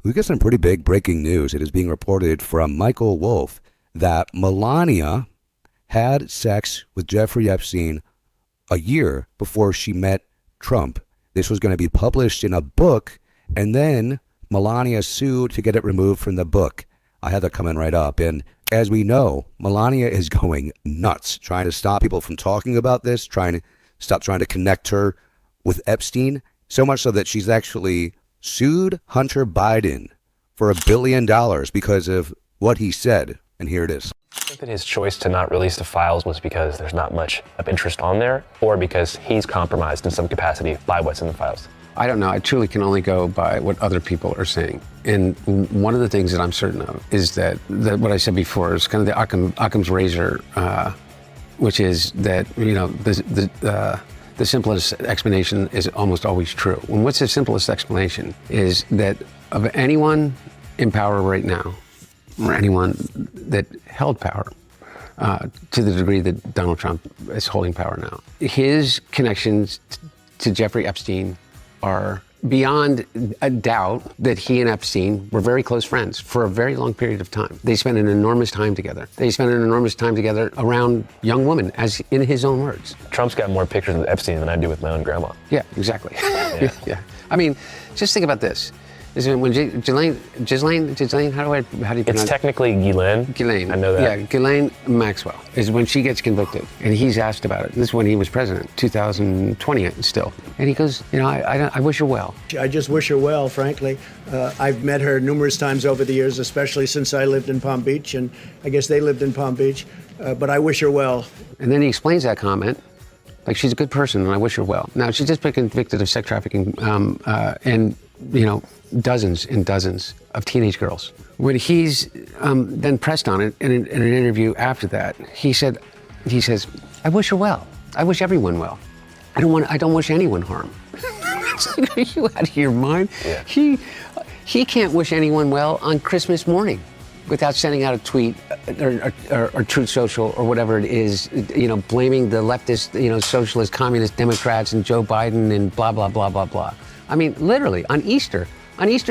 we get some pretty big breaking news. It is being reported from Michael Wolff that Melania had sex with Jeffrey Epstein a year before she met Trump. This was going to be published in a book, and then Melania sued to get it removed from the book. I had that coming right up. And as we know, Melania is going nuts, trying to stop people from talking about this, trying to connect her with Epstein, so much so that she's actually sued Hunter Biden for $1 billion because of what he said. And here it is. I think that his choice to not release the files was because there's not much of interest on there, or because he's compromised in some capacity by what's in the files. I don't know. I truly can only go by what other people are saying. And one of the things that I'm certain of is that what I said before is kind of the Occam's razor, which is that, you know, the simplest explanation is almost always true. And what's the simplest explanation is that of anyone in power right now, or anyone that held power, to the degree that Donald Trump is holding power now, his connections to Jeffrey Epstein are beyond a doubt that he and Epstein were very close friends for a very long period of time. They spent an enormous time together. They spent an enormous time together around young women, as in his own words. Trump's got more pictures with Epstein than I do with my own grandma. Yeah, exactly. Yeah. I mean, just think about this. Is it when Ghislaine, how do you pronounce It's technically Ghislaine. Ghislaine. I know that. Yeah, Ghislaine Maxwell is when she gets convicted, and he's asked about it. This is when he was president, 2020 still. And he goes, you know, I wish her well. I just wish her well, frankly. I've met her numerous times over the years, especially since I lived in Palm Beach, and I guess they lived in Palm Beach. But I wish her well. And then he explains that comment. Like, she's a good person, and I wish her well. Now, she's just been convicted of sex trafficking, and, you know, dozens and dozens of teenage girls. When he's then pressed on it in an interview after that, he says, I wish her well. I wish everyone well. I don't wish anyone harm. It's like, are you out of your mind? Yeah. He can't wish anyone well on Christmas morning without sending out a tweet or Truth Social or whatever it is, you know, blaming the leftist, you know, socialist, communist Democrats and Joe Biden and blah, blah, blah, blah, blah. I mean, literally, on Easter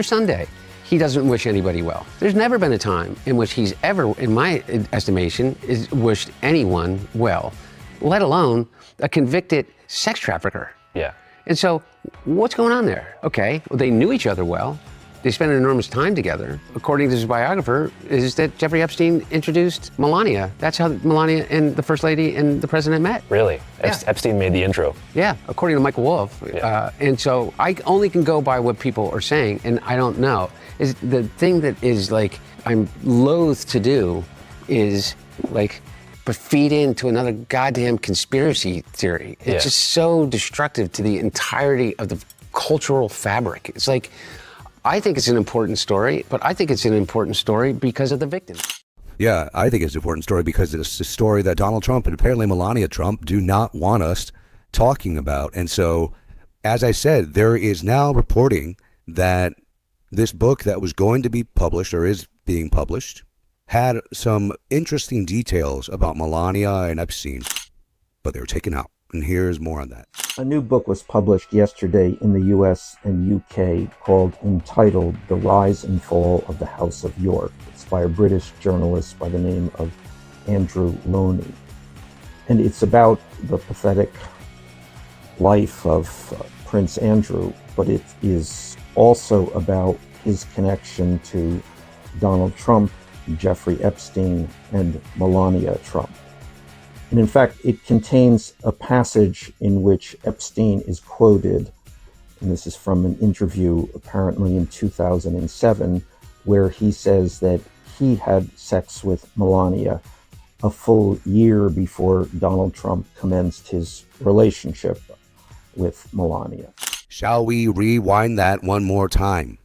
Sunday, he doesn't wish anybody well. There's never been a time in which he's ever, in my estimation, wished anyone well, let alone a convicted sex trafficker. Yeah. And so, what's going on there? Okay, well, they knew each other well. They spent an enormous time together. According to his biographer, is that Jeffrey Epstein introduced Melania. That's how Melania and the First Lady and the President met. Really? Yeah. Epstein made the intro. Yeah, according to Michael Wolff. Yeah. And so I only can go by what people are saying, and I don't know. Is the thing that is like I'm loath to do is like but feed into another goddamn conspiracy theory. It's just so destructive to the entirety of the cultural fabric. It's like, I think it's an important story, but I think it's an important story because of the victims. Yeah, I think it's an important story because it's a story that Donald Trump and apparently Melania Trump do not want us talking about. And so, as I said, there is now reporting that this book that was going to be published or is being published had some interesting details about Melania and Epstein, but they were taken out. And here's more on that. A new book was published yesterday in the US and UK entitled The Rise and Fall of the House of York. It's by a British journalist by the name of Andrew Loney. And it's about the pathetic life of Prince Andrew, but it is also about his connection to Donald Trump, Jeffrey Epstein, and Melania Trump. And in fact, it contains a passage in which Epstein is quoted, and this is from an interview apparently in 2007, where he says that he had sex with Melania a full year before Donald Trump commenced his relationship with Melania. Shall we rewind that one more time?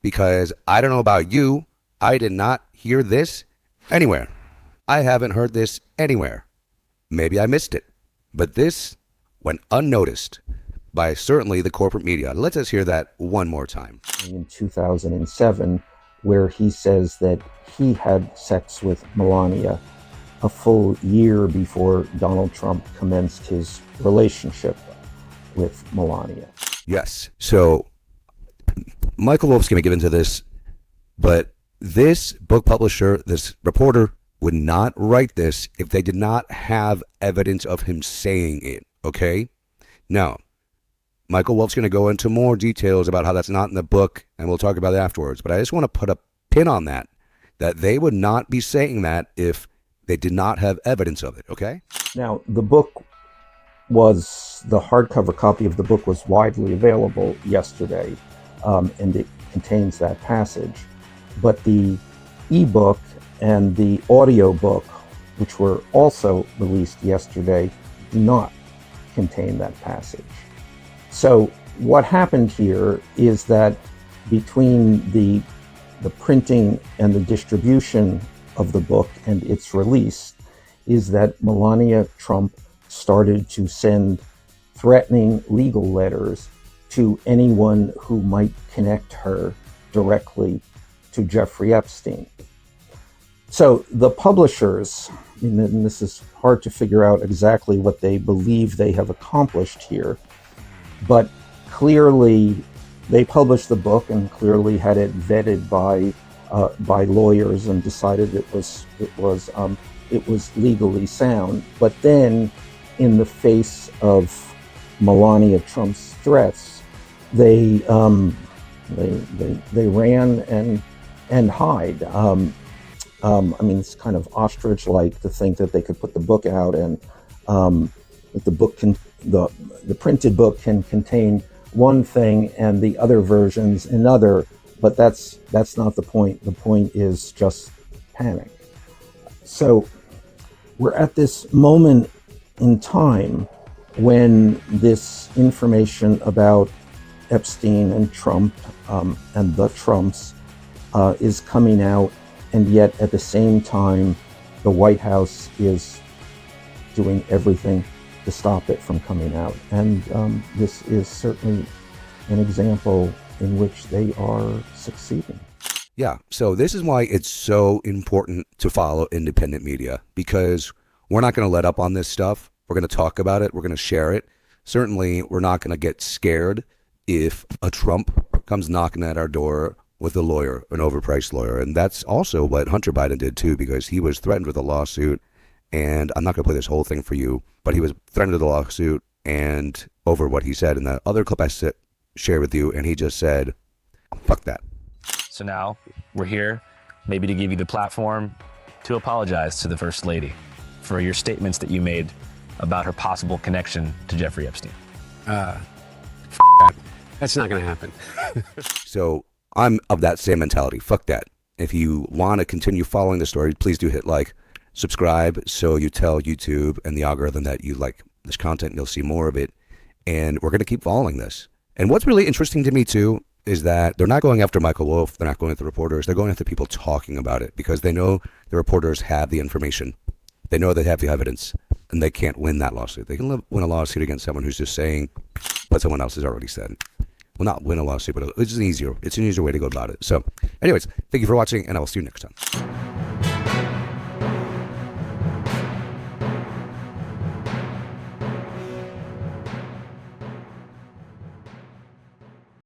Because I don't know about you, I did not hear this anywhere. I haven't heard this anywhere. Maybe I missed it, but this went unnoticed by certainly the corporate media. Let us hear that one more time. In 2007, where he says that he had sex with Melania a full year before Donald Trump commenced his relationship with Melania. Yes. So Michael Wolff's going to get into this But this book publisher, this reporter, would not write this if they did not have evidence of him saying it, okay? Now, Michael Wolff's going to go into more details about how that's not in the book, and we'll talk about it afterwards. But I just want to put a pin on that they would not be saying that if they did not have evidence of it, okay? Now, the hardcover copy of the book was widely available yesterday, and it contains that passage. But the ebook and the audio book, which were also released yesterday, do not contain that passage. So what happened here is that between the printing and the distribution of the book and its release is that Melania Trump started to send threatening legal letters to anyone who might connect her directly to Jeffrey Epstein. So the publishers, and this is hard to figure out exactly what they believe they have accomplished here, but clearly they published the book and clearly had it vetted by lawyers and decided it was legally sound. But then, in the face of Melania Trump's threats, they ran and hide. I mean, it's kind of ostrich-like to think that they could put the book out and that the printed book can contain one thing and the other versions another, but that's not the point. The point is just panic. So we're at this moment in time when this information about Epstein and Trump and the Trumps is coming out, and yet at the same time the White House is doing everything to stop it from coming out. And this is certainly an example in which they are succeeding. Yeah, so this is why it's so important to follow independent media, because we're not going to let up on this stuff. We're going to talk about it. We're going to share it. Certainly, we're not going to get scared if a Trump comes knocking at our door with a lawyer, an overpriced lawyer. And that's also what Hunter Biden did, too, because he was threatened with a lawsuit. And I'm not going to play this whole thing for you, but he was threatened with a lawsuit and over what he said in that other clip I shared with you. And he just said, fuck that. So now we're here, maybe to give you the platform to apologize to the First Lady for your statements that you made about her possible connection to Jeffrey Epstein. That. That's not going to happen. So I'm of that same mentality. Fuck that. If you want to continue following the story, please do hit like, subscribe, so you tell YouTube and the algorithm that you like this content, and you'll see more of it. And we're going to keep following this. And what's really interesting to me, too, is that they're not going after Michael Wolff. They're not going after reporters. They're going after people talking about it because they know the reporters have the information. They know they have the evidence, and they can't win that lawsuit. They can win a lawsuit against someone who's just saying what someone else has already said. Well, not win a lawsuit, but it's an easier way to go about it. So anyways, thank you for watching, and I will see you next time.